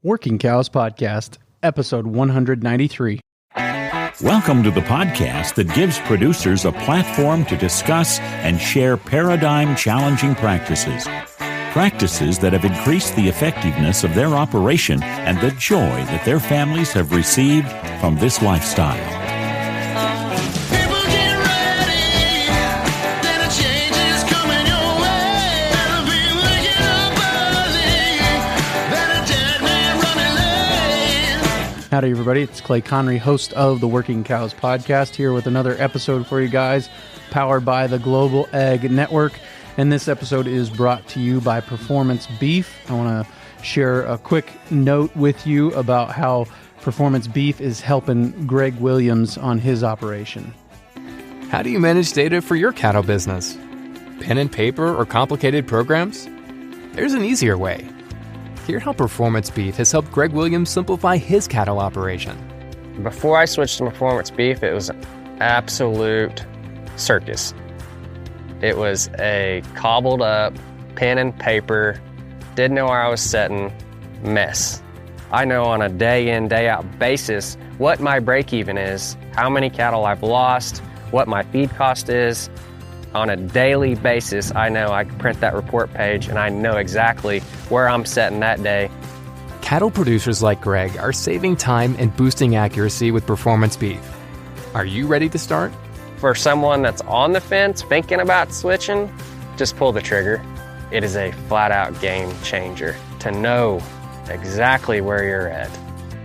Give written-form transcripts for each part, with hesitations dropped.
Working Cows Podcast, episode 193. Welcome to the podcast that gives producers a platform to discuss and share paradigm-challenging practices. Practices that have increased the effectiveness of their operation and the joy that their families have received from this lifestyle. Howdy, everybody. It's Clay Connery, host of the Working Cows Podcast, here with another episode for you guys, powered by the Global Ag Network. And this episode is brought to you by Performance Beef. I want to share a quick note with you about how Performance Beef is helping Greg Williams on his operation. How do you manage data for your cattle business? Pen and paper or complicated programs? There's an easier way. Hear how Performance Beef has helped Greg Williams simplify his cattle operation. Before I switched to Performance Beef, it was an absolute circus. It was a cobbled up, pen and paper, didn't know where I was setting, mess. I know on a day in, day out basis what my break even is, how many cattle I've lost, what my feed cost is. On a daily basis, I know I can print that report page and I know exactly where I'm setting that day. Cattle producers like Greg are saving time and boosting accuracy with Performance Beef. Are you ready to start? For someone that's on the fence thinking about switching, just pull the trigger. It is a flat out game changer to know exactly where you're at.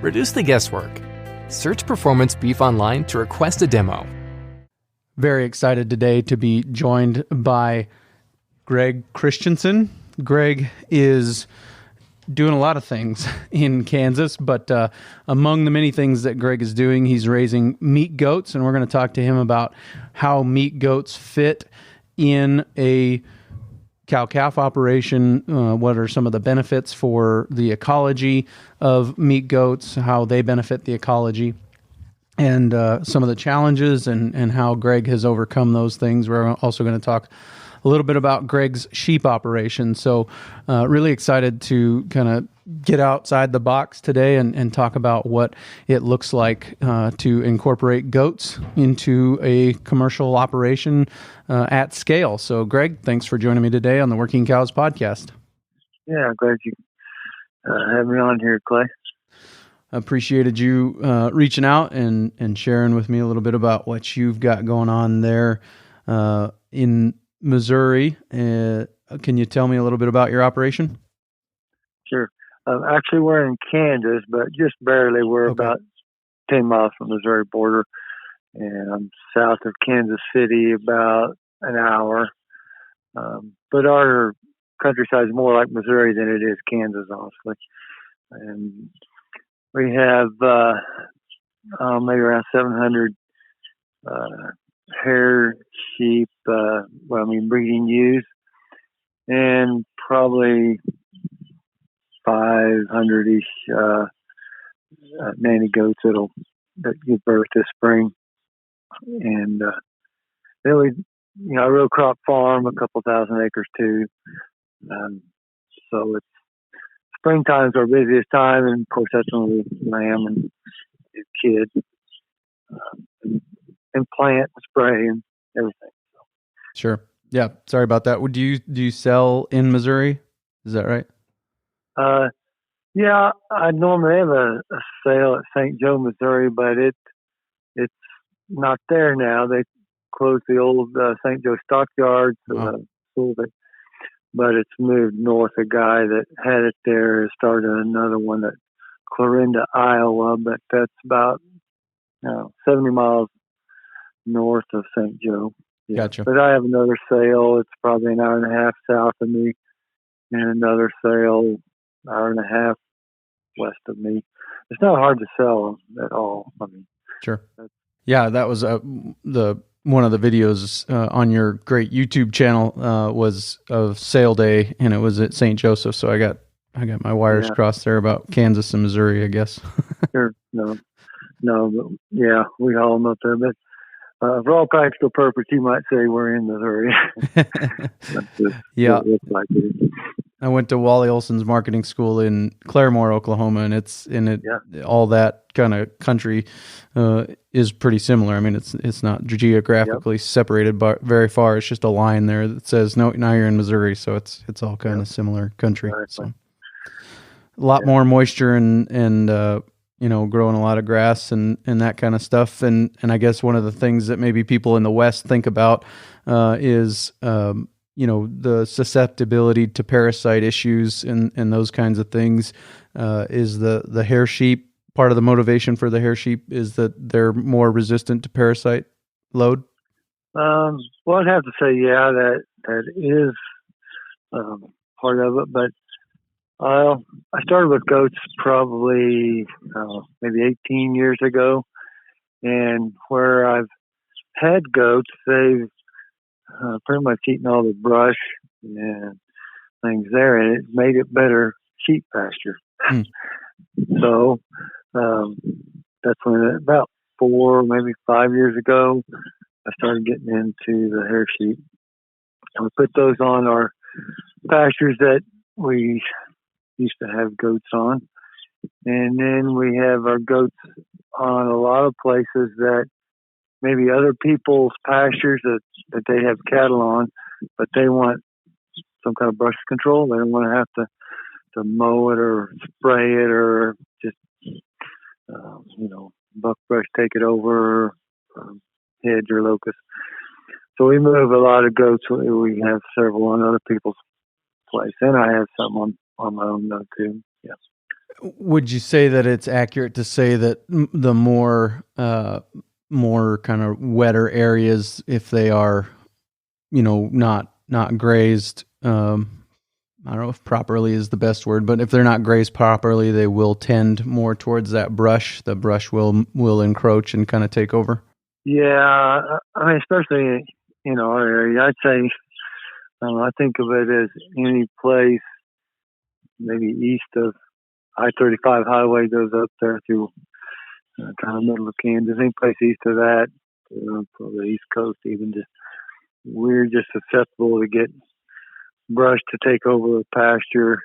Reduce the guesswork. Search Performance Beef online to request a demo. Very excited today to be joined by Greg Christiansen. Greg is doing a lot of things in Kansas, but among the many things that Greg is doing, he's raising meat goats, and we're going to talk to him about how meat goats fit in a cow-calf operation, what are some of the benefits for the ecology of meat goats, how they benefit the ecology, and some of the challenges and how Greg has overcome those things. We're also going to talk a little bit about Greg's sheep operation. So really excited to kind of get outside the box today and talk about what it looks like to incorporate goats into a commercial operation at scale. So Greg, thanks for joining me today on the Working Cows Podcast. Yeah, glad you have me on here, Clay. Appreciated you reaching out and sharing with me a little bit about what you've got going on there in Missouri. Can you tell me a little bit about your operation? Sure. Actually, we're in Kansas, but just barely. We're about 10 miles from the Missouri border, and I'm south of Kansas City about an hour. But our countryside is more like Missouri than it is Kansas, honestly. And we have maybe around 700 hair sheep, breeding ewes, and probably 500-ish nanny goats that give birth this spring. And then we, a row crop farm, a couple thousand acres too. So it's springtime is our busiest time, and of course that's when we lamb and kid and plant and spray and everything. Sure. Yeah. Sorry about that. Do you sell in Missouri? Is that right? Yeah, I normally have a sale at St. Joe, Missouri, but it's not there now. They closed the old St. Joe stockyards, but it's moved north. A guy that had it there started another one at Clarinda, Iowa, but that's about 70 miles north of St. Joe. Yeah. Gotcha. But I have another sale. It's probably an hour and a half south of me, and another sale hour and a half west of me. It's not hard to sell them at all. Sure. Yeah, that was one of the videos on your great YouTube channel was of sale day, and it was at St. Joseph. So I got my wires crossed there about Kansas and Missouri, I guess. Sure. No, but yeah, we haul them up there. But For all practical purposes, you might say we're in Missouri. Yeah. It's like it. I went to Wally Olson's marketing school in Claremore, Oklahoma, and all that kind of country is pretty similar. I mean, it's not geographically separated by very far. It's just a line there that says, no, now you're in Missouri. So it's all kind of similar country. Exactly. So a lot more moisture and growing a lot of grass and that kind of stuff. And I guess one of the things that maybe people in the West think about is the susceptibility to parasite issues and those kinds of things. Is the hair sheep part of the motivation for the hair sheep is that they're more resistant to parasite load? Well, I'd have to say, that is part of it. But I started with goats probably maybe 18 years ago, and where I've had goats, they've pretty much eaten all the brush and things there, and it made it better sheep pasture. So that's when about 4, maybe 5 years ago, I started getting into the hair sheep. And we put those on our pastures that we used to have goats on. And then we have our goats on a lot of places that maybe other people's pastures that they have cattle on, but they want some kind of brush control. They don't want to have to mow it or spray it or just, buck brush take it over, hedge or locust. So we move a lot of goats. We have several on other people's place, and I have some on my own though too. Yeah. Would you say that it's accurate to say that the more kind of wetter areas, if they are, not grazed, I don't know if properly is the best word, but if they're not grazed properly, they will tend more towards that brush. The brush will encroach and kind of take over. Yeah, I mean, especially in our area, I'd say I think of it as any place, maybe east of I-35 highway goes up there through kind of middle of Kansas. Any place east of that, from the East Coast, even we're just susceptible to get brush to take over the pasture.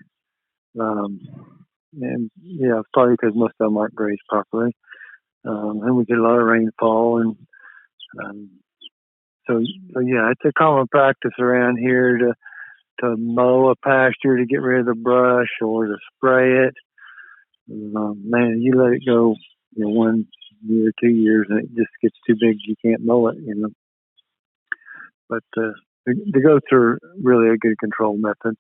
And yeah, probably because most of them aren't grazed properly. And we get a lot of rainfall, and so yeah, it's a common practice around here to mow a pasture to get rid of the brush or to spray it. Man, you let it go, 1 year, 2 years, and it just gets too big. You can't mow it, But the goats are really a good control method.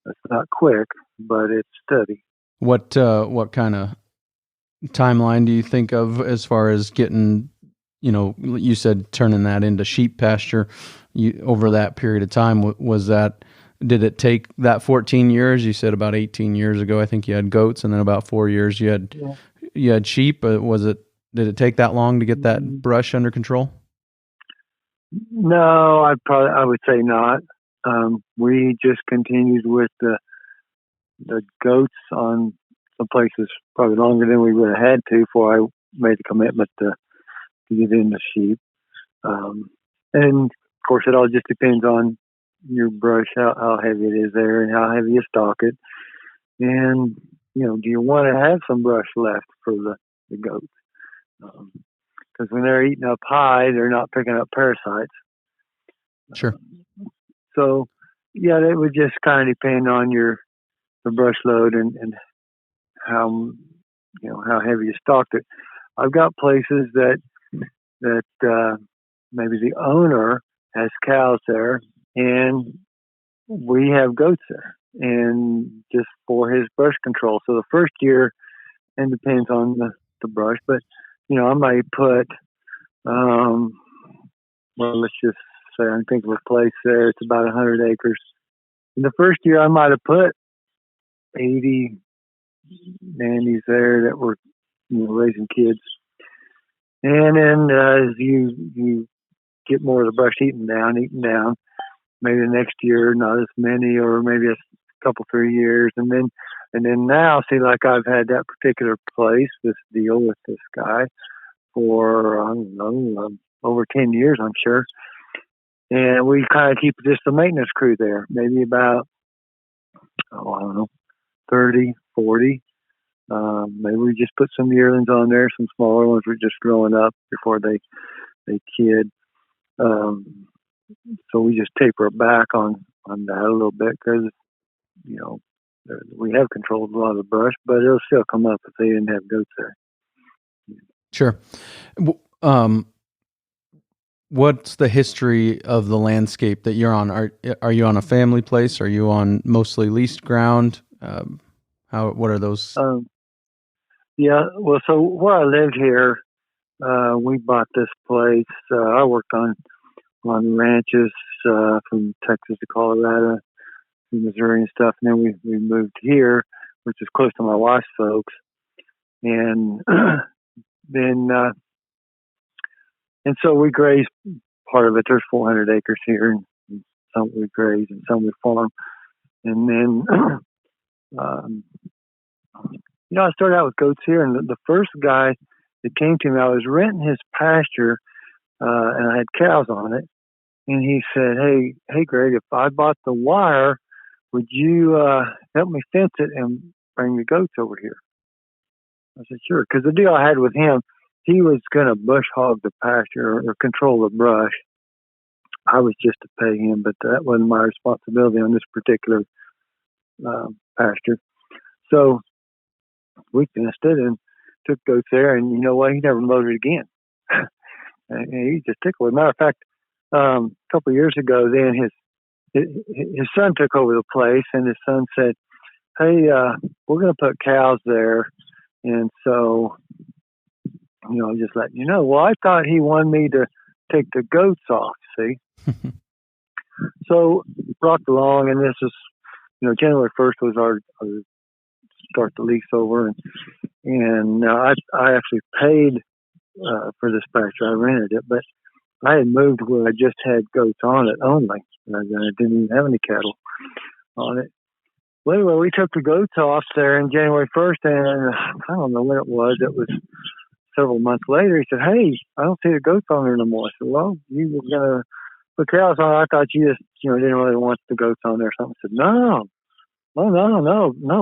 It's not quick, but it's steady. What kind of timeline do you think of as far as getting, you said turning that into sheep pasture over that period of time? Did it take that 14 years? You said about 18 years ago, I think you had goats, and then about 4 years you had sheep. Did it take that long to get that brush under control? No, I would say not. We just continued with the goats on some places probably longer than we would have had to before I made the commitment to get into sheep. And of course, it all just depends on your brush, how heavy it is there, and how heavy you stock it. And do you want to have some brush left for the goats? Because when they're eating up high, they're not picking up parasites. Sure. So, yeah, it would just kind of depend on the brush load and how how heavy you stocked it. I've got places that maybe the owner has cows there, and we have goats there, and just for his brush control. So the first year, and depends on the brush, but I might put let's just say I think of a place there. It's about 100 acres. In the first year, I might have put 80 nannies there that were raising kids. And then as you get more of the brush eaten down, maybe the next year not as many, or maybe a couple 3 years, and then now see, like I've had that particular place, this deal with this guy for over 10 years, I'm sure. And we kind of keep just a maintenance crew there, maybe about, I don't know, 30, 40. Maybe we just put some yearlings on there. Some smaller ones were just growing up before they kid. So we just taper it back on that a little bit because, you know, we have controlled a lot of the brush, but it'll still come up if they didn't have goats there. Sure. What's the history of the landscape that you're on? Are you on a family place? Are you on mostly leased ground? What are those? Yeah, well, so where I lived here, we bought this place. I worked on ranches from Texas to Colorado, to Missouri and stuff, and then we moved here, which is close to my wife's folks, and then and so we graze part of it. There's 400 acres here, and some we graze and some we farm, and then you know, I started out with goats here, and the first guy that came to me, I was renting his pasture, and I had cows on it. And he said, hey, Greg, if I bought the wire, would you help me fence it and bring the goats over here? I said, sure. Because the deal I had with him, he was going to bush hog the pasture or control the brush. I was just to pay him, but that wasn't my responsibility on this particular pasture. So we fenced it and took goats there, and you know what? He never mowed it again. And he just tickled. As a matter of fact, a couple of years ago, then his son took over the place, and his son said, hey, we're going to put cows there. And so, you know, just letting you know. Well, I thought he wanted me to take the goats off, see? So, rocked along, and this is, you know, January 1st was our start the lease over. And I actually paid for this pasture. I rented it, but I had moved where I just had goats on it only. I didn't even have any cattle on it. Well, anyway, we took the goats off there on January 1st, and I don't know when it was. It was several months later. He said, hey, I don't see the goats on there no more. I said, well, you were going to put cows on. I thought you just, you know, didn't really want the goats on there or something. I said, no,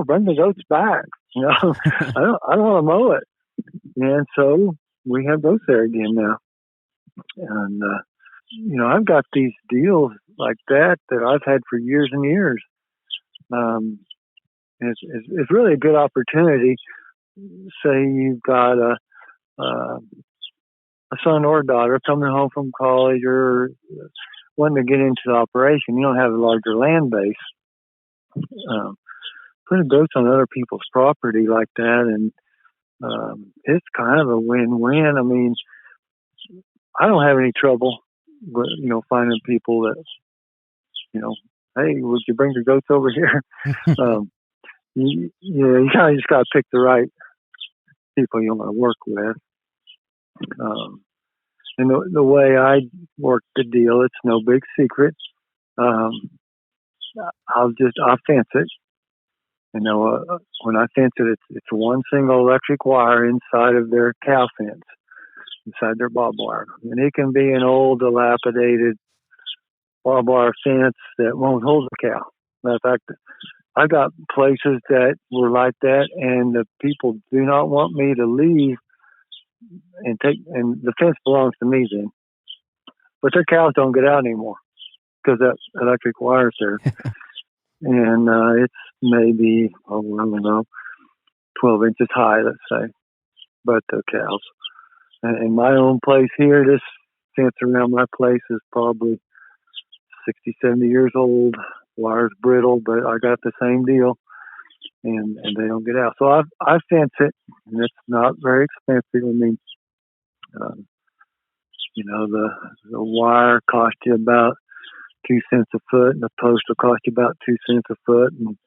bring the goats back. You know, I don't want to mow it. And so we have goats there again now. And, you know, I've got these deals like that I've had for years and years. It's really a good opportunity. Say you've got a son or a daughter coming home from college or wanting to get into the operation. You don't have a larger land base. Putting goats on other people's property like that, and it's kind of a win-win. I mean, I don't have any trouble with, you know, finding people that, you know, hey, would you bring the goats over here? You kind of just got to pick the right people you want to work with. And the way I work the deal, it's no big secret. I'll fence it. You know, when I fence it, it's one single electric wire inside of their cow fence, inside their barbed wire. And it can be an old, dilapidated barbed wire fence that won't hold the cow. Matter of fact, I got places that were like that, and the people do not want me to leave and the fence belongs to me then. But their cows don't get out anymore because that electric wire's there. And it's maybe, I don't know, 12 inches high, let's say. But the cows. And my own place here, this fence around my place is probably 60, 70 years old. Wire's brittle, but I got the same deal. And they don't get out. So I fence it, and it's not very expensive. I mean, you know, the wire costs you about 2 cents a foot, and the post will cost you about 2 cents a foot, and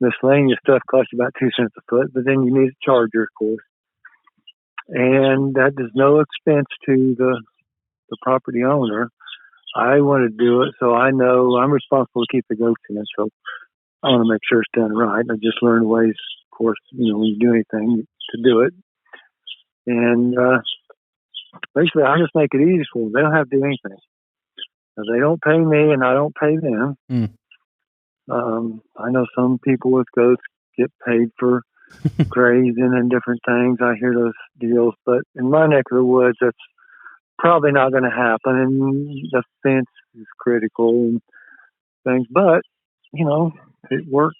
miscellaneous stuff costs you about 2 cents a foot. But then you need a charger, of course, and that is no expense to the property owner. I want to do it, so I know I'm responsible to keep the goats in. So I want to make sure it's done right. I just learned ways, of course, you know, when you do anything to do it. And basically I just make it easy for them. They don't have to do anything. They don't pay me, and I don't pay them. Mm. I know some people with goats get paid for grazing and different things. I hear those deals, but in my neck of the woods, that's probably not going to happen. And the fence is critical and things, but it works,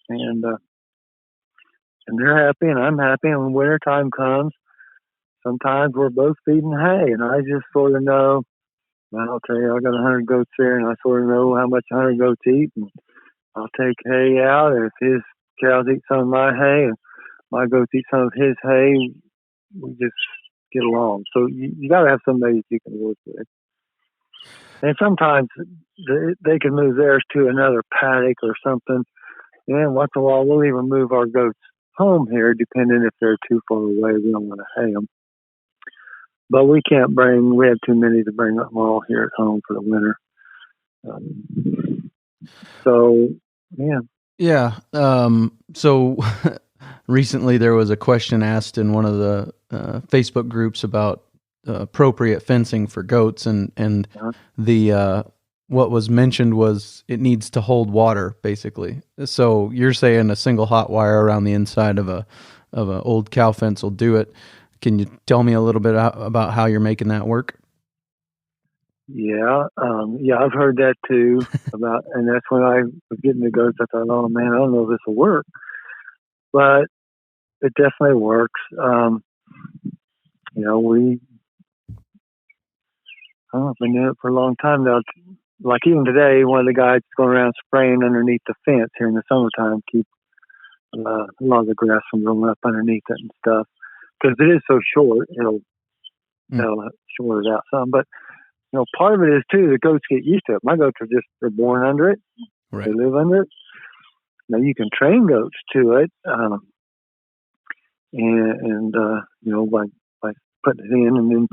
and they're happy, and I'm happy. And when winter time comes, sometimes we're both feeding hay, and I just sort of know. I'll tell you, I got 100 goats there, and I sort of know how much 100 goats eat, and I'll take hay out, and if his cows eat some of my hay, and my goats eat some of his hay, we just get along. So you got to have somebody that you can work with. And sometimes they can move theirs to another paddock or something, and once in a while we'll even move our goats home here, depending if they're too far away. We don't want to hay them. But we have too many to bring them all here at home for the winter. So, yeah. Yeah. So recently there was a question asked in one of the Facebook groups about appropriate fencing for goats, and the what was mentioned was it needs to hold water, basically. So you're saying a single hot wire around the inside of an old cow fence will do it. Can you tell me a little bit about how you're making that work? Yeah, I've heard that too. And that's when I was getting the goats. I thought, oh man, I don't know if this will work, but it definitely works. I've been doing it for a long time now. Like even today, one of the guys going around spraying underneath the fence here in the summertime, keep a lot of the grass from growing up underneath it and stuff. Because it is so short, it'll short it out some. But part of it is too, the goats get used to it. My goats they're born under it. Right. They live under it. Now you can train goats to it, by putting it in and then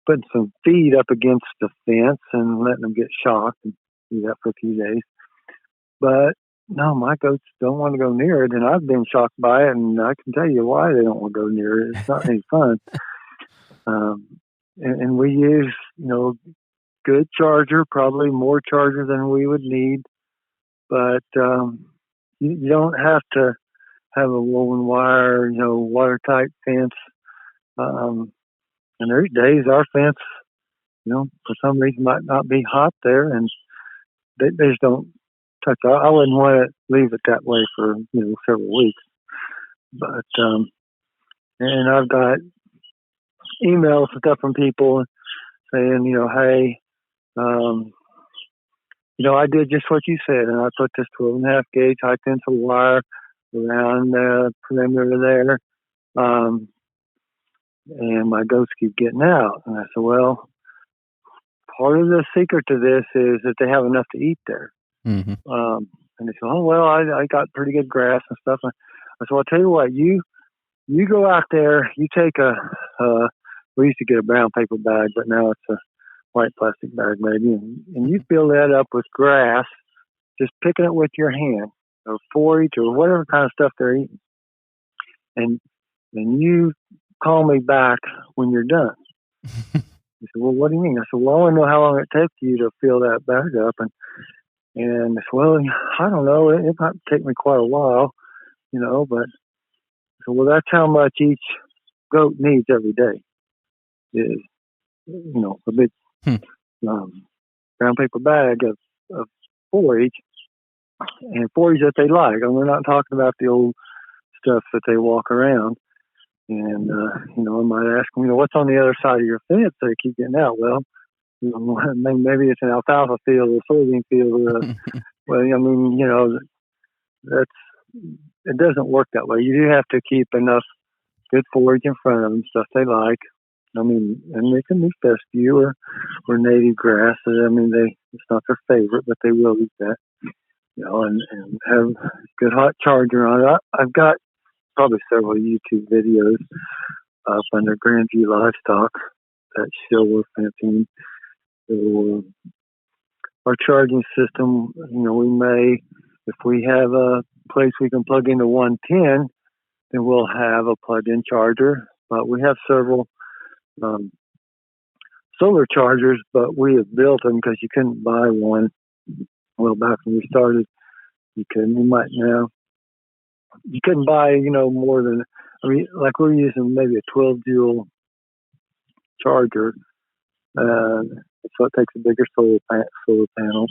putting some feed up against the fence and letting them get shocked and do that for a few days. But no, my goats don't want to go near it, and I've been shocked by it, and I can tell you why they don't want to go near it. It's not any fun. And we use, good charger, probably more charger than we would need, but you don't have to have a woven wire, watertight fence. And there's days our fence, for some reason might not be hot there, and they just don't touch. I wouldn't want to leave it that way for several weeks. But and I've got emails and stuff from people saying, hey, I did just what you said, and I put this 12.5 gauge high tensile wire around the perimeter there, and my goats keep getting out. And I said, well, part of the secret to this is that they have enough to eat there. Mm-hmm. And they said, oh, well, I got pretty good grass and stuff. I said, well, I'll tell you what, you go out there, you take we used to get a brown paper bag, but now it's a white plastic bag maybe, and you fill that up with grass, just picking it with your hand, or forage, or whatever kind of stuff they're eating. And you call me back when you're done. He said, well, what do you mean? I said, well, I want to know how long it takes you to fill that bag up. And I said, well, I don't know. It might take me quite a while, but I said, well, that's how much each goat needs every day is, a big brown paper bag of forage, and forage that they like. And we're not talking about the old stuff that they walk around. And, I might ask them, what's on the other side of your fence they keep getting out? Well, maybe it's an alfalfa field or soybean field. It doesn't work that way. You do have to keep enough good forage in front of them, stuff they like. And they can be fescue or native grass. It's not their favorite, but they will eat that. And have good hot charger on it. I've got probably several YouTube videos up under Grandview Livestock that show we're fencing. So, our charging system, we may, if we have a place we can plug into 110, then we'll have a plug-in charger. But we have several solar chargers, but we have built them because you couldn't buy one. Well, back when we started, you couldn't. You might now. You couldn't buy, more than, like we're using maybe a 12 joule charger. So it takes a bigger solar panel.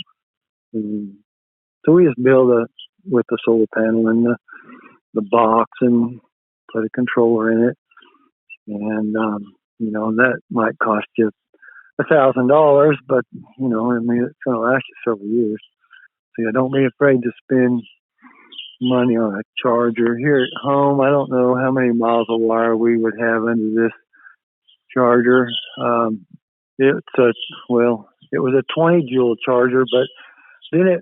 So we just build with the solar panel and the box and put a controller in it. And, that might cost you $1,000, but, it's going to last you several years. So don't be afraid to spend money on a charger. Here at home, I don't know how many miles of wire we would have under this charger. It was a 20 joule charger, but then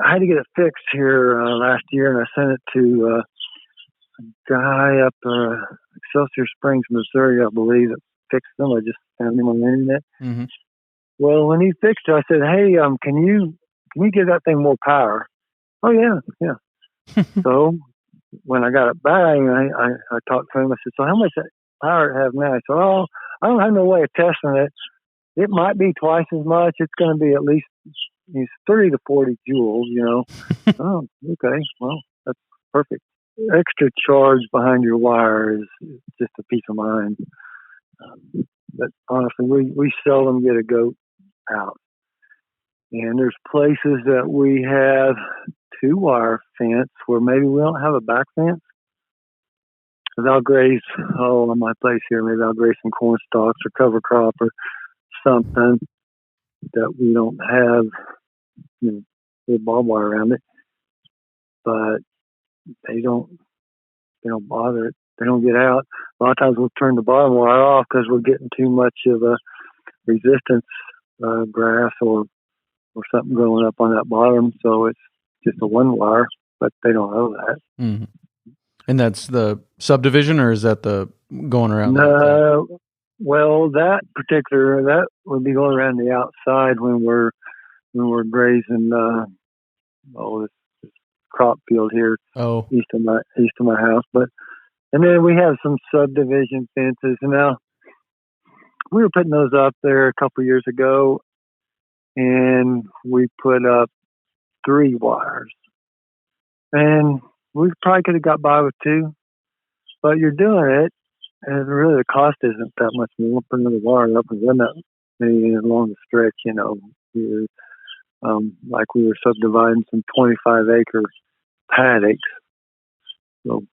I had to get it fixed here last year, and I sent it to a guy up Excelsior Springs, Missouri, I believe, that fixed them. I just found him on the internet. Mm-hmm. Well, when he fixed it, I said, "Hey, can you give that thing more power?" Oh yeah. So when I got it back, I talked to him. I said, "So how much power it have now?" He said, "Oh, I don't have no way of testing it. It might be twice as much. It's going to be at least 30 to 40 joules, Oh, okay. Well, that's perfect. Extra charge behind your wire is just a peace of mind. But honestly, we seldom get a goat out. And there's places that we have 2-wire fence where maybe we don't have a back fence. Because I'll graze, on my place here, maybe I'll graze some corn stalks or cover crop or something that we don't have, with barbed wire around it. But they don't bother it. They don't get out. A lot of times we'll turn the bottom wire off because we're getting too much of a resistance grass or something growing up on that bottom. So it's just a 1-wire, but they don't know that. Mm-hmm. And that's the subdivision, or is that the going around? No, well, that would be going around the outside when we're grazing. This crop field here, east of my house. And then we have some subdivision fences. And now we were putting those up there a couple of years ago, and we put up 3 wires. And we probably could have got by with 2, but you're doing it, and really the cost isn't that much more. Put another wire up and run that many along the stretch, like we were subdividing some 25-acre paddocks. So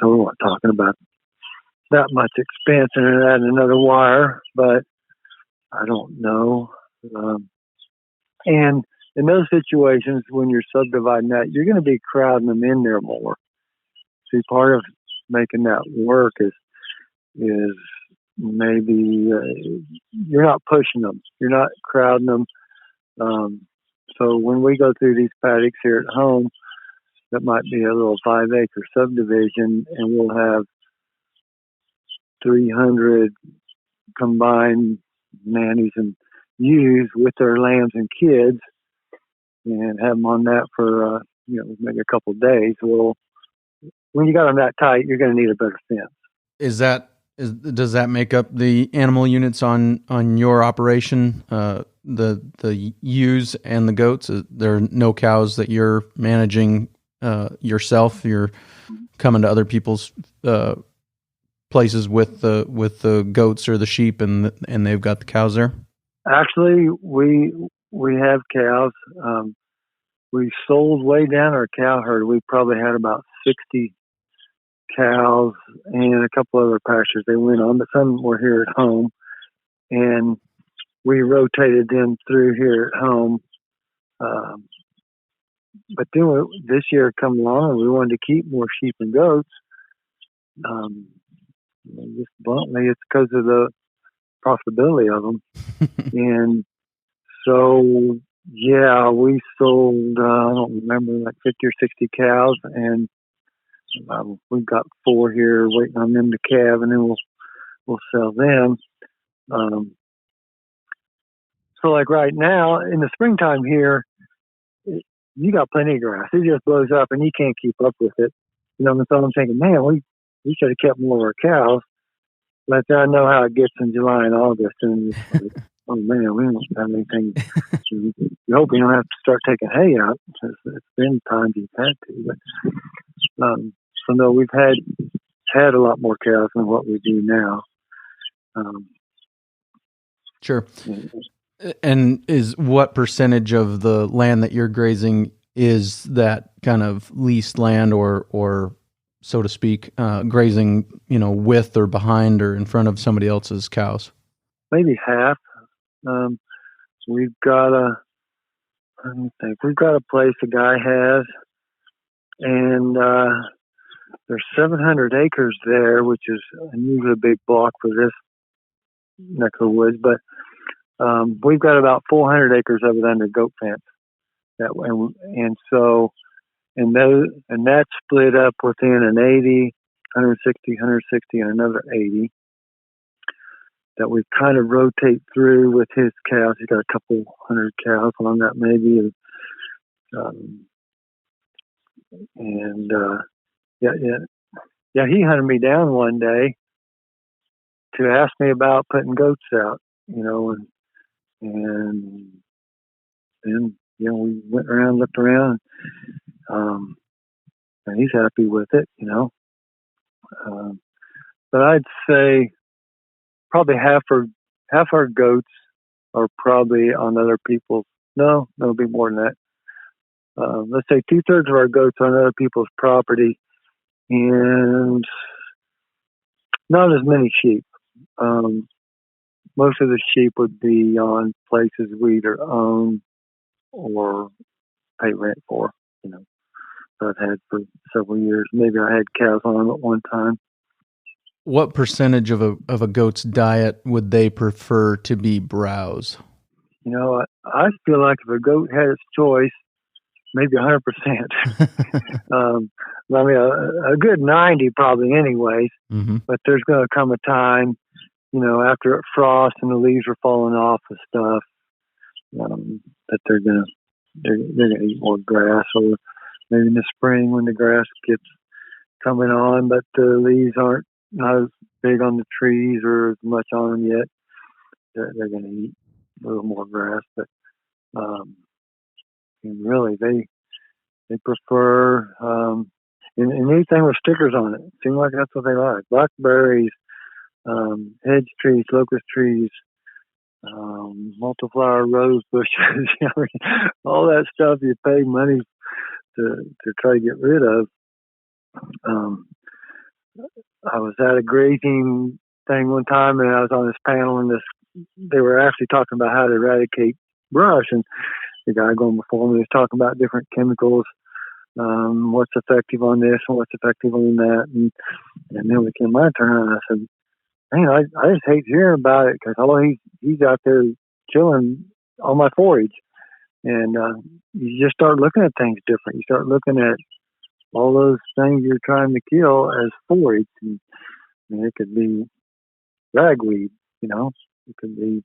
we're not talking about that much expense and adding another wire, but I don't know. And in those situations, when you're subdividing that, you're going to be crowding them in there more. See, part of making that work is maybe you're not pushing them, you're not crowding them. So when we go through these paddocks here at home, that might be a little 5-acre subdivision, and we'll have 300 combined nannies and ewes with their lambs and kids, and have them on that for maybe a couple of days. Well, when you got them that tight, you're going to need a better fence. Does that make up the animal units on your operation? The ewes and the goats. There are no cows that you're managing yourself. You're coming to other people's places with the goats or the sheep, and they've got the cows there. Actually, we have cows. We sold way down our cow herd. We probably had about 60 cows and a couple other pastures they went on, but some were here at home, and we rotated them through here at home. But then this year come along and we wanted to keep more sheep and goats. Just bluntly, it's because of the profitability of them. And so, yeah, we sold, I don't remember, like 50 or 60 cows, and we've got 4 here waiting on them to calve, and then we'll sell them. So like right now in the springtime here, you got plenty of grass. It just blows up and you can't keep up with it. And so I'm thinking, man, we should have kept more of our cows. But I know how it gets in July and August, and it's like, oh man, we don't have anything. You hope you don't have to start taking hay out, because it's been times you've had to. But so no, we've had a lot more cows than what we do now. Sure. And what percentage of the land that you're grazing is that kind of leased land, or so to speak, grazing, with or behind or in front of somebody else's cows? Maybe half. We've got a place a guy has, and there's 700 acres there, which is unusually a big block for this neck of the woods. But we've got about 400 acres of it under goat fence. And that's split up within an 80, 160, and another 80 that we kind of rotate through with his cows. He's got a couple hundred cows on that maybe. He hunted me down one day to ask me about putting goats out, and then, we went around, looked around, and he's happy with it, but I'd say probably half our goats are probably on other people's. No, it'll be more than that. Let's say 2/3 of our goats are on other people's property, and not as many sheep. Most of the sheep would be on places we either own or pay rent for, that I've had for several years. Maybe I had cows on them at one time. What percentage of a goat's diet would they prefer to be browse? I feel like if a goat had its choice, maybe 100%. A good 90 probably anyways. Mm-hmm. But there's going to come a time, after it frosts and the leaves are falling off and stuff, that they're gonna eat more grass, or maybe in the spring when the grass gets coming on, but the leaves aren't not as big on the trees or as much on them yet. They're going to eat a little more grass, but and really they prefer and anything with stickers on it. It seems like that's what they like. Blackberries, hedge trees, locust trees, multiflower rose bushes, all that stuff you pay money to try to get rid of. I was at a grazing thing one time, and I was on this panel, and they were actually talking about how to eradicate brush, and the guy going before me was talking about different chemicals, what's effective on this and what's effective on that, and then when it came my turn, I said, man, I just hate hearing about it, because he's out there chilling on my forage, and you just start looking at things different. You start looking at all those things you're trying to kill as forage. And, it could be ragweed, it could be,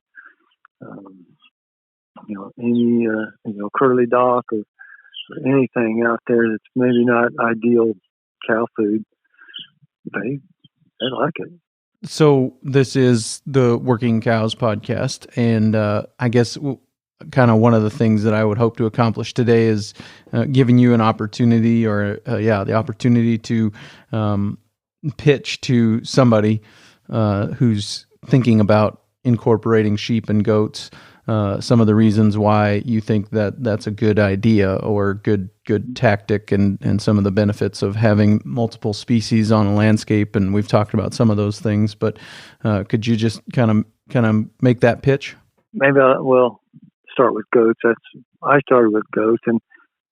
any, curly dock or anything out there that's maybe not ideal cow food. They like it. So this is the Working Cows podcast, and I guess kind of one of the things that I would hope to accomplish today is giving you an opportunity, or the opportunity to pitch to somebody who's thinking about incorporating sheep and goats, some of the reasons why you think that that's a good idea or good tactic, and some of the benefits of having multiple species on a landscape. And we've talked about some of those things, but could you just kind of make that pitch? Maybe we'll start with goats. I started with goats, and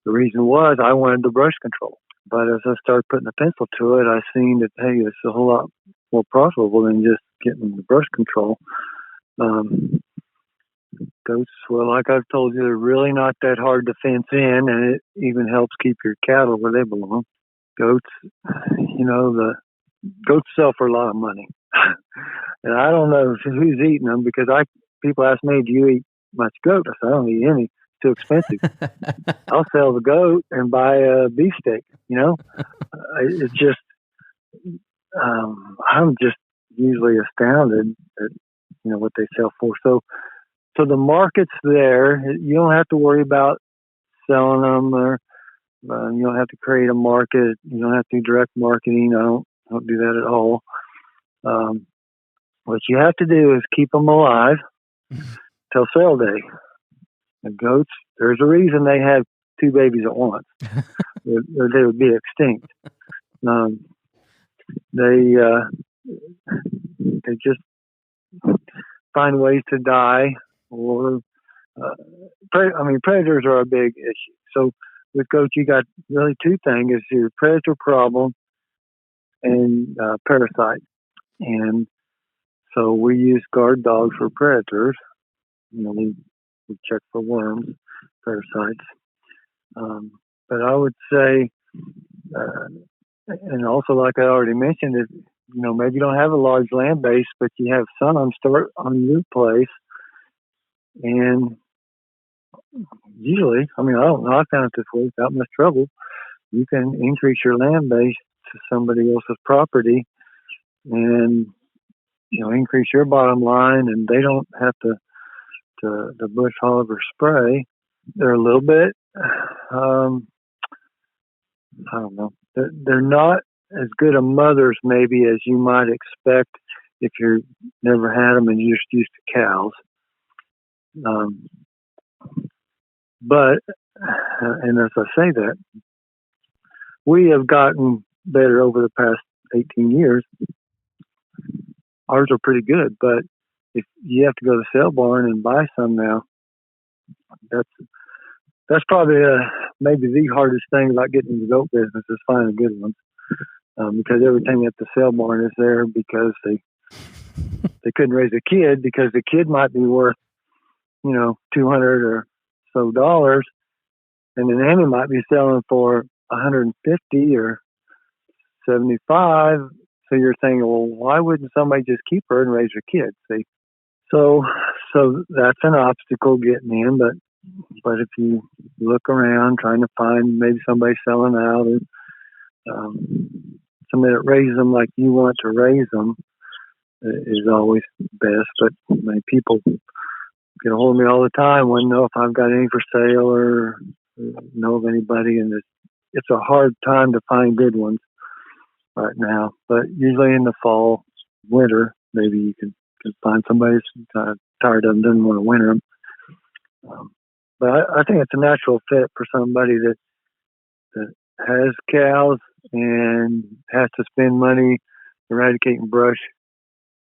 the reason was I wanted the brush control. But as I started putting a pencil to it, I seen that, hey, it's a whole lot more profitable than just getting the brush control. Goats, well, like I've told you, they're really not that hard to fence in, and it even helps keep your cattle where they belong. Goats, the goats sell for a lot of money. And I don't know who's eating them, because people ask me, do you eat much goat? I said, I don't eat any. It's too expensive. I'll sell the goat and buy a beefsteak, It's just, I'm just usually astounded at what they sell for. So the market's there. You don't have to worry about selling them, or you don't have to create a market. You don't have to do direct marketing. I don't do that at all. What you have to do is keep them alive till sale day. The goats, there's a reason they have 2 babies at once, or they would be extinct. They just find ways to die, or predators are a big issue. So with goats, you got really 2 things: is your predator problem and parasite. And so we use guard dogs for predators. We check for worms, parasites. But I would say, and also like I already mentioned, if maybe you don't have a large land base, but you have some, start on your place. And usually, I don't know, I found it this way without much trouble. You can increase your land base to somebody else's property and increase your bottom line, and they don't have to bush hog or spray. They're a little bit, I don't know, they're not as good a mothers maybe as you might expect if you've never had them and you're just used to cows. But, and as I say that, we have gotten better over the past 18 years. Ours are pretty good, but if you have to go to the sale barn and buy some now, that's probably maybe the hardest thing about getting in the goat business is finding good ones, because everything at the sale barn is there because they couldn't raise a kid, because the kid might be worth $200 or so dollars, and the nanny might be selling for $150 or $75. So you're saying, well, why wouldn't somebody just keep her and raise her kids? See, so that's an obstacle getting in. But if you look around trying to find maybe somebody selling out, or somebody that raises them like you want to raise them, is always best. But many people get a hold of me all the time, want to know if I've got any for sale or know of anybody, and it's a hard time to find good ones right now. But usually in the fall, winter, maybe you can find somebody who's tired of them, doesn't want to winter them. But I think it's a natural fit for somebody that has cows and has to spend money eradicating brush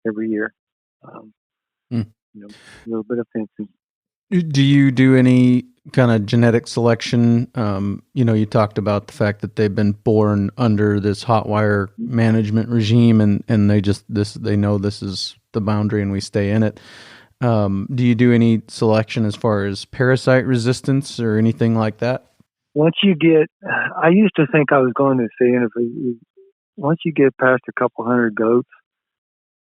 every year. A little bit of fencing. Do you do any kind of genetic selection? You talked about the fact that they've been born under this hot wire management regime, and they know this is the boundary and we stay in it. Do you do any selection as far as parasite resistance or anything like that? Once you get, I used to think I was going to see, and once you get past a couple hundred goats,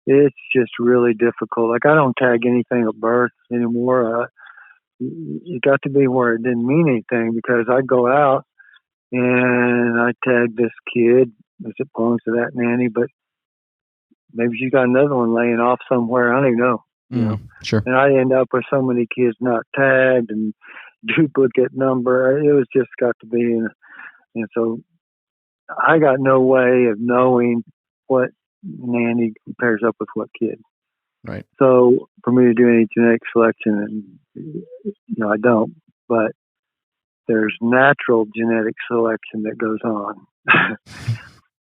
it's just really difficult. Like, I don't tag anything at birth anymore. It got to be where it didn't mean anything, because I go out and I tag this kid as it belongs to that nanny, but maybe she's got another one laying off somewhere. I don't even know. Sure. And I end up with so many kids not tagged and duplicate number. It was just got to be, and so I got no way of knowing what nanny pairs up with what kid. Right. So for me to do any genetic selection, and I don't. But there's natural genetic selection that goes on,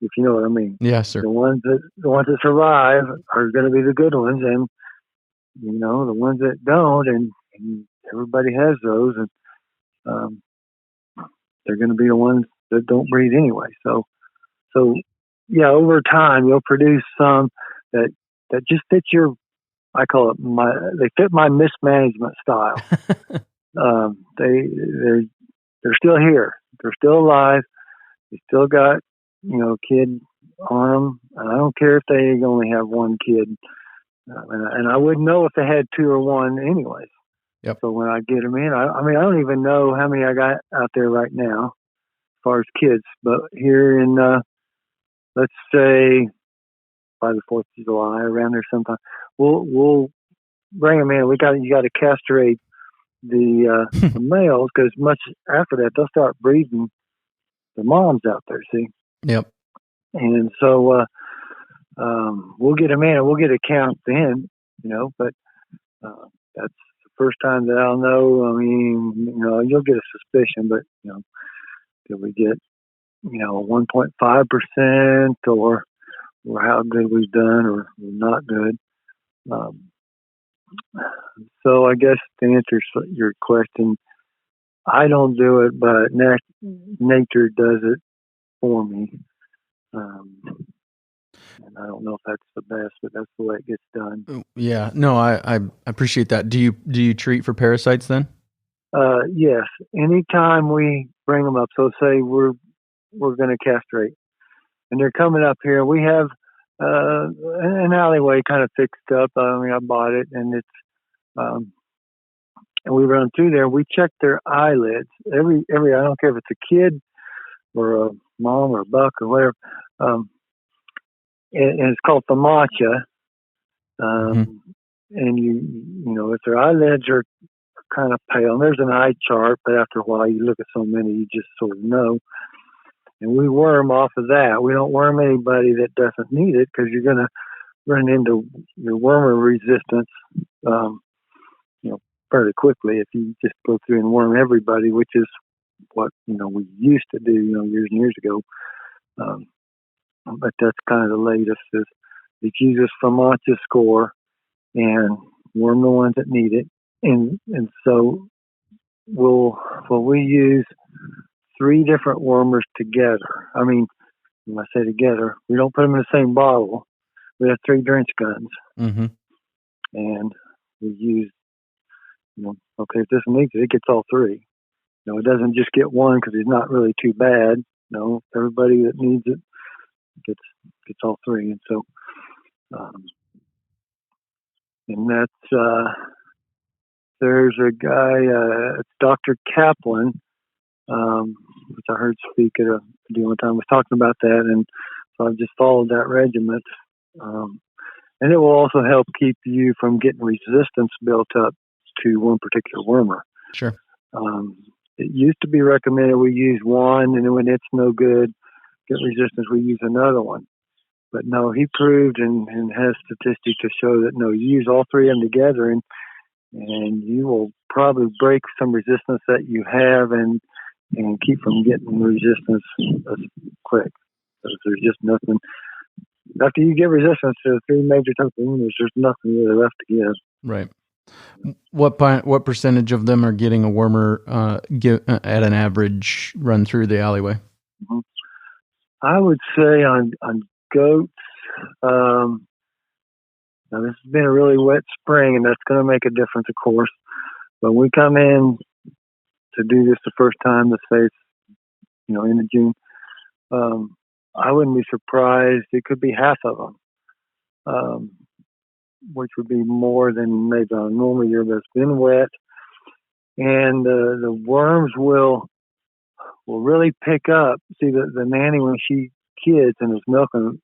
if you know what I mean. Yeah, sir. The ones that survive are going to be the good ones, and the ones that don't, and everybody has those, and they're going to be the ones that don't breed anyway. So yeah, over time you'll produce some that just fit your, I call it they fit my mismanagement style. They're still here. They're still alive. They still got, kid on them. And I don't care if they only have one kid. And I wouldn't know if they had two or one anyways. Yep. So when I get them in, I don't even know how many I got out there right now as far as kids. But here in, let's say by the 4th of July, around there sometime. We'll bring them in. You got to castrate the males, because much after that they'll start breeding the moms out there. See. Yep. And so we'll get them in, and we'll get a count then. But that's the first time that I'll know. I mean, you'll get a suspicion, but did we get 1.5% or how good we've done or not good. So I guess to answer your question, I don't do it, but nature does it for me. And I don't know if that's the best, but that's the way it gets done. Yeah, no, I appreciate that. Do you treat for parasites then? Yes. Anytime we bring them up, so say we're going to castrate, and they're coming up here. We have an alleyway kind of fixed up. I mean, I bought it, and it's and we run through there. We check their eyelids every. I don't care if it's a kid or a mom or a buck or whatever. And it's called thermatia. And if their eyelids are kind of pale, and there's an eye chart, but after a while you look at so many, you just sort of know. And we worm off of that. We don't worm anybody that doesn't need it, because you're going to run into your wormer resistance, fairly quickly if you just go through and worm everybody, which is what we used to do, years and years ago. But that's kind of the latest. Is you use this thermatia score and worm the ones that need it, and so we use 3 different wormers together. I mean, when I say together, we don't put them in the same bottle. We have 3 drench guns, and we use, okay, if this needs it, it gets all 3. It doesn't just get one because it's not really too bad. No, everybody that needs it gets all 3, and so, and that's there's a guy, Dr. Kaplan, which I heard speak at a deal one time, was talking about that, and so I've just followed that regiment. And it will also help keep you from getting resistance built up to one particular wormer. Sure. It used to be recommended we use one, and then when it's no good, get resistance, we use another one. But no, he proved and has statistics to show that no, you use all 3 of them together, and you will probably break some resistance that you have and keep from getting resistance quick. Because there's just nothing. After you get resistance to the 3 major types of wounds, there's nothing really left to give. Right. What percentage of them are getting a wormer at an average run through the alleyway? Mm-hmm. I would say on goats, now this has been a really wet spring, and that's going to make a difference, of course. But when we come in to do this the first time, let's say it's, end of June, I wouldn't be surprised. It could be half of them, which would be more than maybe on a normal year, but it's been wet. And the worms will really pick up. See, the nanny, when she kids and is milking,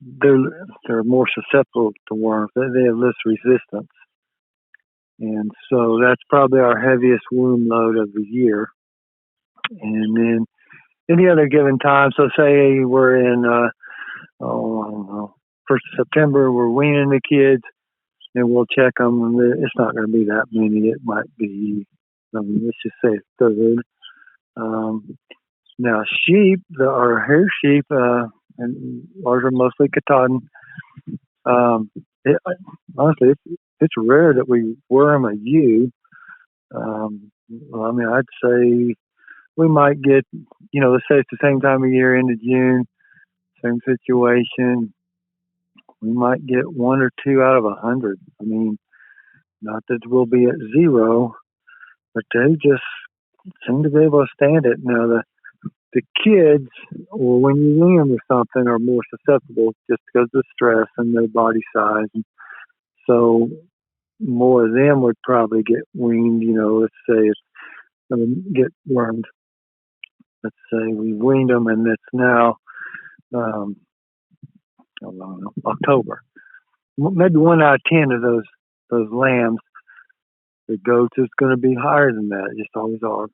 they're more susceptible to worms. They have less resistance. And so that's probably our heaviest wound load of the year. And then any other given time, so say we're in, I don't know, 1st of September, we're weaning the kids, and we'll check them. And it's not going to be that many. It might be, let's just say a third. Now, sheep, our hair sheep, and ours are mostly Katahdin. Honestly, it's rare that we worm a ewe. I'd say we might get, let's say it's the same time of year, end of June, same situation. We might get 1 or 2 out of 100. I mean, not that we'll be at 0, but they just seem to be able to stand it. Now, the kids, or when you wean them or something, are more susceptible just because of the stress and their body size. And so more of them would probably get weaned, let's say get wormed. Let's say we weaned them, and it's now I don't know, October. Maybe 1 out of 10 of those lambs. The goats is going to be higher than that. It just always are.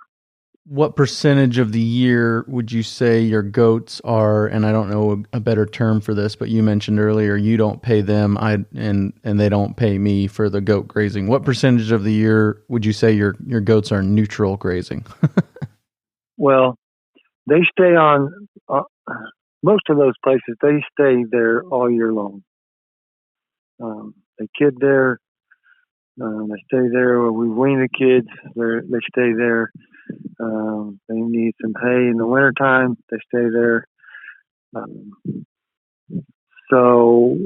What percentage of the year would you say your goats are? And I don't know a better term for this, but you mentioned earlier you don't pay them, and they don't pay me for the goat grazing. What percentage of the year would you say your goats are neutral grazing? Well, they stay on most of those places. They stay there all year long. They kid there. They stay there. We wean the kids. They stay there. They need some hay in the wintertime. They stay there. So,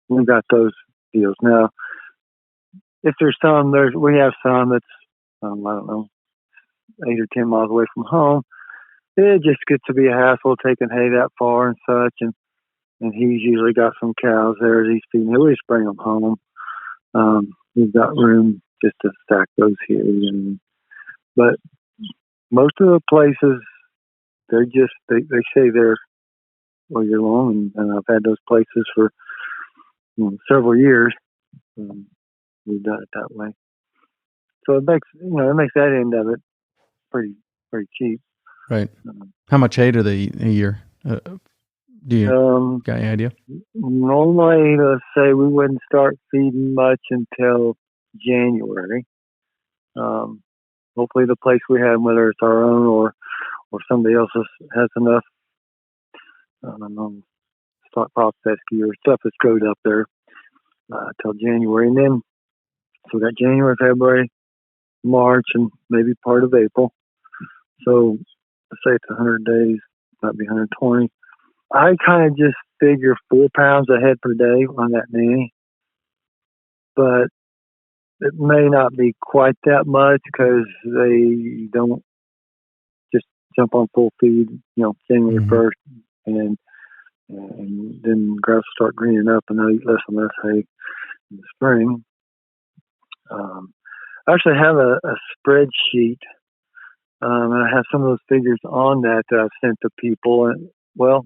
we got those deals. Now, if there's we have some that's, I don't know, 8 or 10 miles away from home. It just gets to be a hassle taking hay that far and such. And he's usually got some cows there that he's feeding. We just bring them home. We've got room just to stack those here. But most of the places, they stay there all year long, and I've had those places for several years. We've done it that way, so it makes that end of it pretty cheap. Right. How much hay do they eat a year? Do you got any idea? Normally, let's say we wouldn't start feeding much until January. Hopefully the place we have, whether it's our own or somebody else has enough, stock fescue or stuff that's growed up there till January. And then, so we got January, February, March, and maybe part of April. So let's say it's 100 days, might be 120. I kind of just figure 4 pounds a head per day on that nanny, but it may not be quite that much because they don't just jump on full feed, January 1st, and then grass will start greening up and they'll eat less and less hay in the spring. I actually have a spreadsheet, and I have some of those figures on that I've sent to people. And well,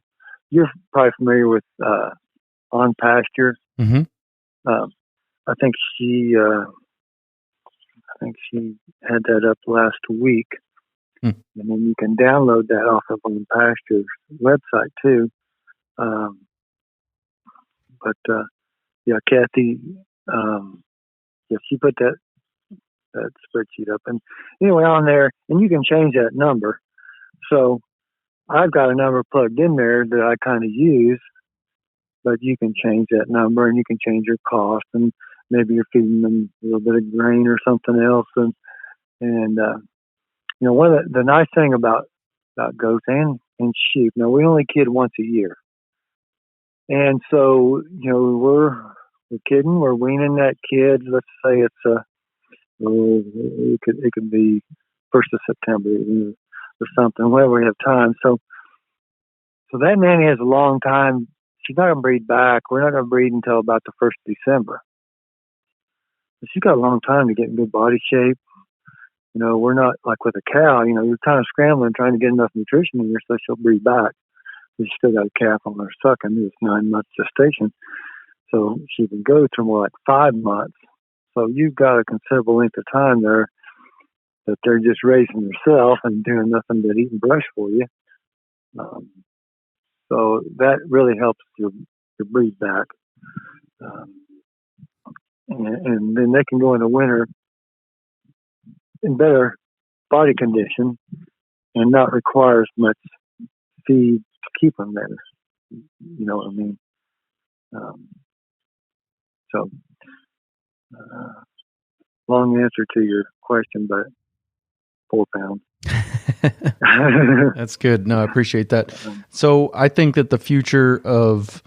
you're probably familiar with On Pasture. Mm-hmm. I think she had that up last week, and then you can download that off of On Pasture's website too. Kathy, she put that spreadsheet up, and anyway on there, and you can change that number. So I've got a number plugged in there that I kind of use, but you can change that number and you can change your cost, and maybe you're feeding them a little bit of grain or something else. And one of the nice thing about goats and sheep, now we only kid once a year. And so, we're kidding, we're weaning that kid. Let's say it's it could be 1st of September or something, whenever we have time. So that nanny has a long time. She's not going to breed back. We're not going to breed until about the 1st of December. But she's got a long time to get in good body shape. We're not like with a cow. You're kind of scrambling trying to get enough nutrition in her so she'll breed back. She's still got a calf on her sucking. It's 9 months gestation. So she can go to more like 5 months. So you've got a considerable length of time there that they're just raising themselves and doing nothing but eat and brush for you. So that really helps your breed back. And then they can go in the winter in better body condition and not require as much feed to keep them there. You know what I mean? Long answer to your question, but 4 pounds. That's good. No, I appreciate that. So I think that the future of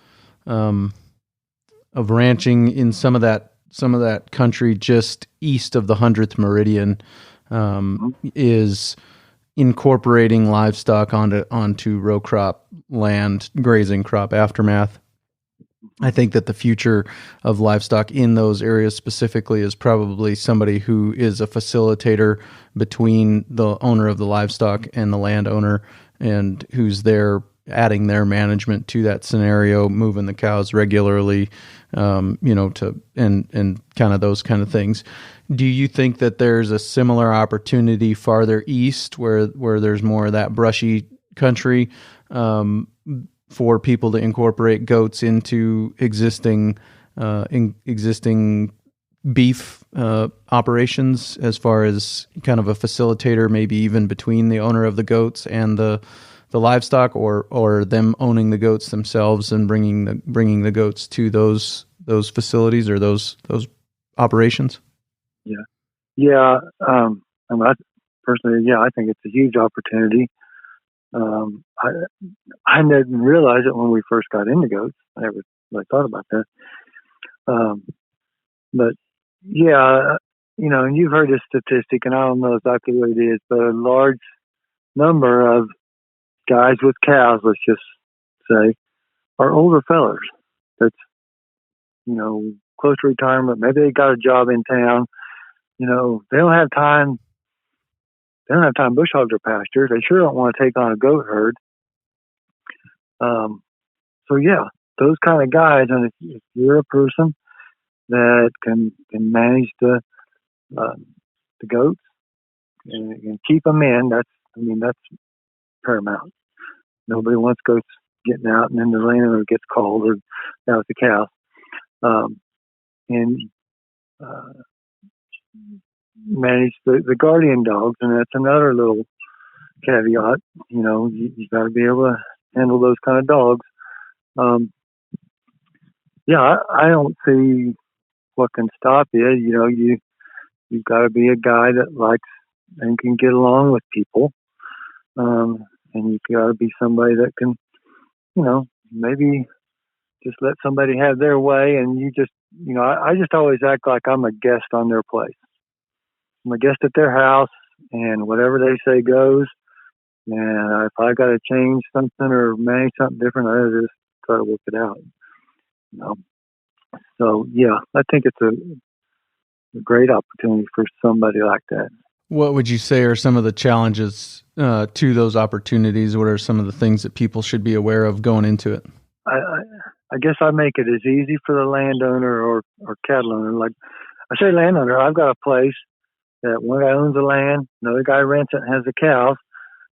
ranching in some of that country just east of the 100th meridian is incorporating livestock onto row crop land, grazing crop aftermath. I think that the future of livestock in those areas specifically is probably somebody who is a facilitator between the owner of the livestock and the landowner, and who's there adding their management to that scenario, moving the cows regularly, to and kind of those kind of things. Do you think that there's a similar opportunity farther east where there's more of that brushy country for people to incorporate goats into existing beef operations, as far as kind of a facilitator, maybe even between the owner of the goats and the livestock, or them owning the goats themselves and bringing the goats to those facilities or those operations? Yeah. Personally, I think it's a huge opportunity. I didn't realize it when we first got into goats. I never really thought about that. But yeah, and you've heard this statistic, and I don't know exactly what it is, but a large number of guys with cows, let's just say, are older fellers that's, close to retirement. Maybe they got a job in town. They don't have time. They don't have time to bush hog their pasture. They sure don't want to take on a goat herd. So yeah, those kind of guys, and if you're a person that can manage the goats and keep them in, that's paramount. Nobody wants goats getting out and then the landowner gets called or out with the cows. And manage the guardian dogs, and that's another little caveat. You got to be able to handle those kind of dogs. I don't see what can stop you. You've got to be a guy that likes and can get along with people, and you've got to be somebody that can, maybe just let somebody have their way, and you just, I just always act like I'm a guest on their place. I'm a guest at their house, and whatever they say goes. And if I got to change something or manage something different, I just try to work it out. So yeah, I think it's a great opportunity for somebody like that. What would you say are some of the challenges to those opportunities? What are some of the things that people should be aware of going into it? I guess I make it as easy for the landowner or cattle owner. Like I say, landowner, I've got a place that one guy owns the land, another guy rents it and has the cows,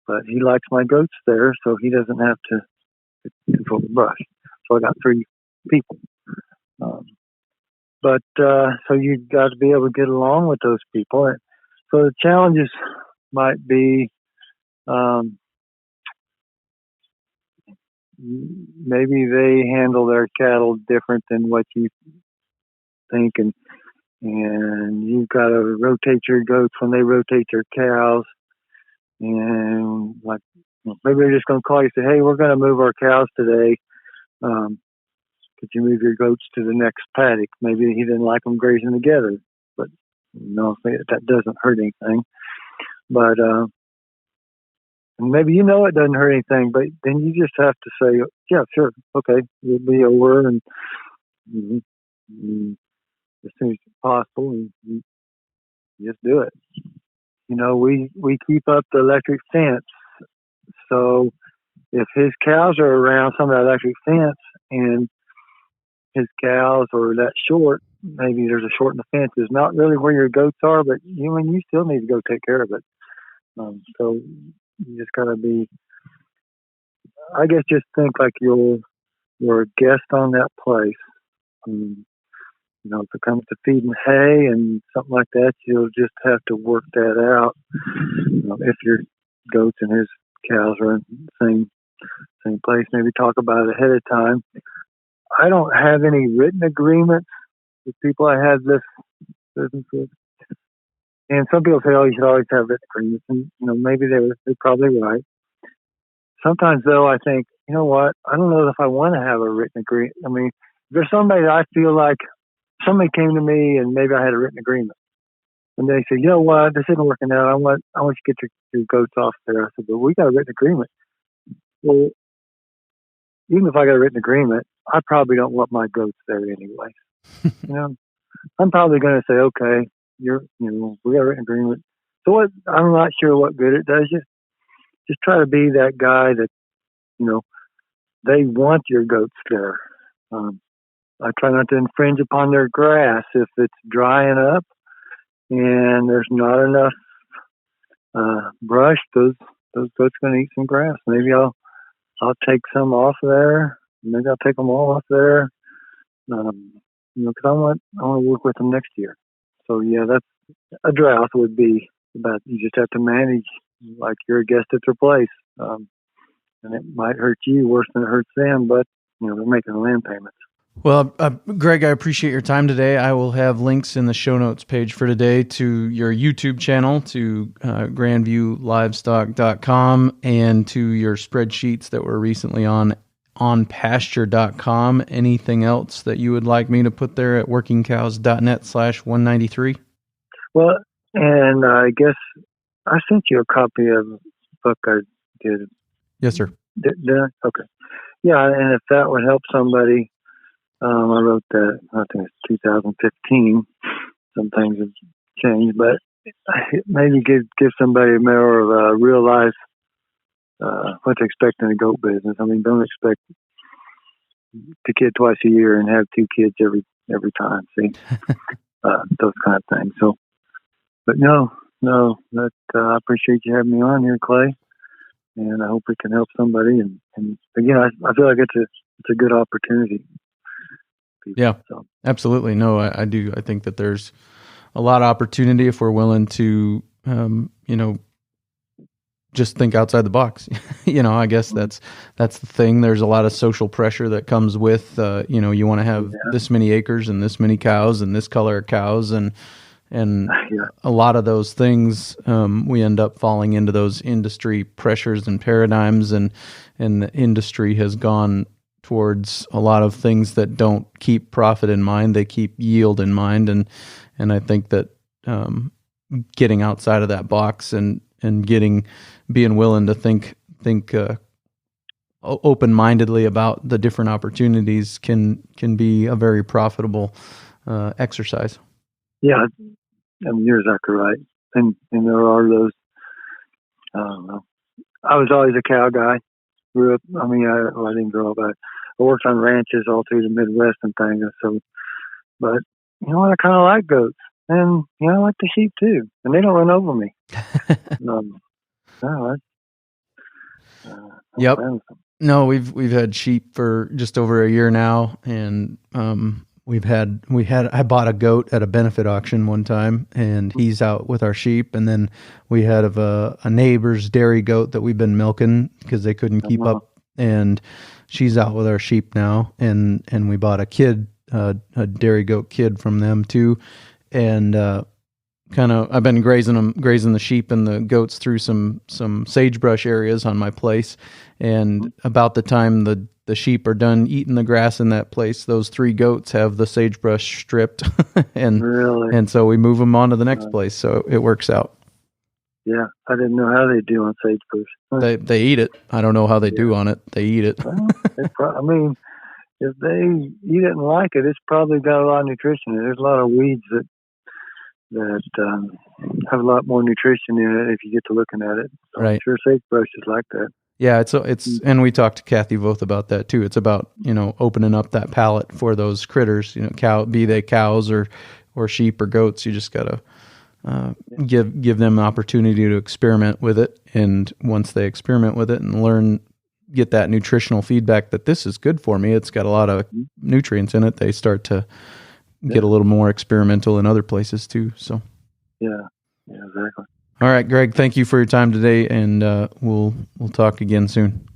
but he likes my goats there, so he doesn't have to control the brush. So I got 3 people. So you've got to be able to get along with those people. So the challenges might be maybe they handle their cattle different than what you think, and you've got to rotate your goats when they rotate their cows. And like maybe they're just going to call you and say, "Hey, we're going to move our cows today. Could you move your goats to the next paddock?" Maybe he didn't like them grazing together, but that doesn't hurt anything. But maybe it doesn't hurt anything, but then you just have to say, "Yeah, sure, okay, we'll be over and as soon as possible, and you just do it." We keep up the electric fence, so if his cows are around some of that electric fence and his cows are that short, maybe there's a short in the fence. It's not really where your goats are, but you still need to go take care of it. So you just gotta be, I guess, just think like you're a guest on that place. If it comes to feeding hay and something like that, you'll just have to work that out. If your goats and his cows are in the same place, maybe talk about it ahead of time. I don't have any written agreements with people I have this business with. And some people say, "Oh, you should always have written agreements." And, maybe they're probably right. Sometimes, though, I think, you know what? I don't know if I want to have a written agreement. I mean, if there's somebody that I feel like somebody came to me and maybe I had a written agreement, and they say, "You know what? This isn't working out. I want you to get your goats off there." I said, "But we got a written agreement." Well, even if I got a written agreement, I probably don't want my goats there anyway. I'm probably going to say, "Okay, we got a written agreement." So I'm not sure what good it does you. Just try to be that guy that they want your goats there. I try not to infringe upon their grass. If it's drying up and there's not enough brush, those goats going to eat some grass. Maybe I'll take some off there. Maybe I'll take them all off there. Because I want to work with them next year. So yeah, that's a drought would be about. You just have to manage like you're a guest at their place, and it might hurt you worse than it hurts them. But they're making land payments. Well, Greg, I appreciate your time today. I will have links in the show notes page for today to your YouTube channel, to grandviewlivestock.com, and to your spreadsheets that were recently on pasture.com. Anything else that you would like me to put there at workingcows.net/193? Well, and I guess I sent you a copy of the book I did. Yes, sir. Did I? Okay. Yeah, and if that would help somebody, I wrote that, I think it's 2015. Some things have changed, but maybe give somebody more of a real life what to expect in a goat business. I mean, don't expect to kid twice a year and have 2 kids every time. See, those kind of things. So, but no, that I appreciate you having me on here, Clay, and I hope we can help somebody. And again, I feel like it's a good opportunity. Yeah, so. Absolutely. No, I do. I think that there's a lot of opportunity if we're willing to, just think outside the box. I guess that's the thing. There's a lot of social pressure that comes with, you want to have this many acres and this many cows and this color of cows. And a lot of those things, we end up falling into those industry pressures and paradigms, and the industry has gone towards a lot of things that don't keep profit in mind. They keep yield in mind. And I think that, getting outside of that box and being willing to think open-mindedly about the different opportunities can be a very profitable exercise. Yeah, I mean, you're exactly right. And there are those. I don't know. I was always a cow guy. Grew up. I mean, I didn't grow up. I worked on ranches all through the Midwest and things. So, but I kind of like goats, and I like the sheep too, and they don't run over me. Yep. No, we've had sheep for just over a year now, and I bought a goat at a benefit auction one time, and he's out with our sheep, and then we had a neighbor's dairy goat that we've been milking because they couldn't keep up, and she's out with our sheep now, and we bought a dairy goat kid from them too, and I've been grazing the sheep and the goats through some sagebrush areas on my place, and about the time the sheep are done eating the grass in that place, those 3 goats have the sagebrush stripped, and so we move them on to the next place, so it works out. Yeah, I didn't know how they do on sagebrush. They eat it. I don't know how they do on it. They eat it. Well, I mean, if they eat it and like it, it's probably got a lot of nutrition. There's a lot of weeds that have a lot more nutrition in it if you get to looking at it. So right. I'm sure sagebrush is like that. Yeah, it's and we talked to Kathy Voth about that too. It's about, opening up that palate for those critters, be they cows or sheep or goats. You just gotta give them an opportunity to experiment with it, and once they experiment with it and get that nutritional feedback that this is good for me, it's got a lot of nutrients in it, they start to get a little more experimental in other places too. So yeah, exactly. All right, Greg, thank you for your time today, and we'll talk again soon.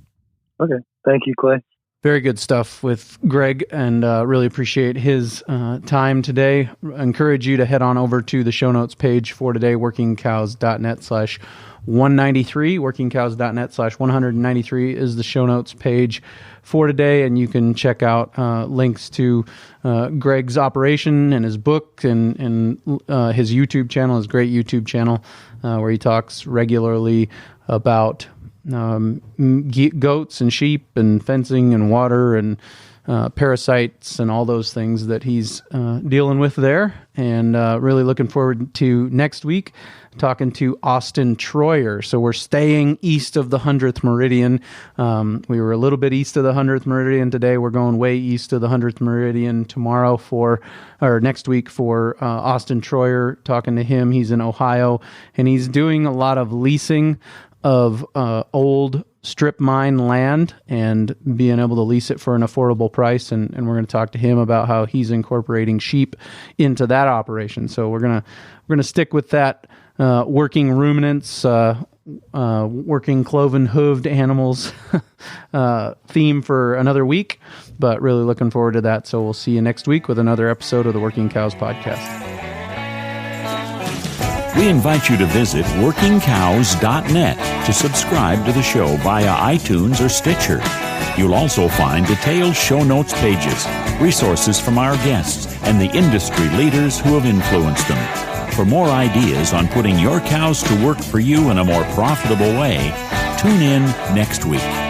Okay. Thank you, Clay. Very good stuff with Greg, and really appreciate his time today. I encourage you to head on over to the show notes page for today, workingcows.net/193. Workingcows.net/193 is the show notes page for today, and you can check out links to Greg's operation and his book and his YouTube channel, his great YouTube channel, where he talks regularly about goats and sheep and fencing and water and parasites and all those things that he's dealing with there. And really looking forward to next week talking to Austin Troyer. So we're staying east of the 100th meridian. We were a little bit east of the 100th meridian today. We're going way east of the 100th meridian tomorrow next week for Austin Troyer, talking to him. He's in Ohio, and he's doing a lot of leasing of old strip mine land and being able to lease it for an affordable price. And we're going to talk to him about how he's incorporating sheep into that operation. So we're going to stick with that working ruminants, working cloven hooved animals theme for another week, but really looking forward to that. So we'll see you next week with another episode of the Working Cows Podcast. We invite you to visit workingcows.net to subscribe to the show via iTunes or Stitcher. You'll also find detailed show notes pages, resources from our guests, and the industry leaders who have influenced them. For more ideas on putting your cows to work for you in a more profitable way, tune in next week.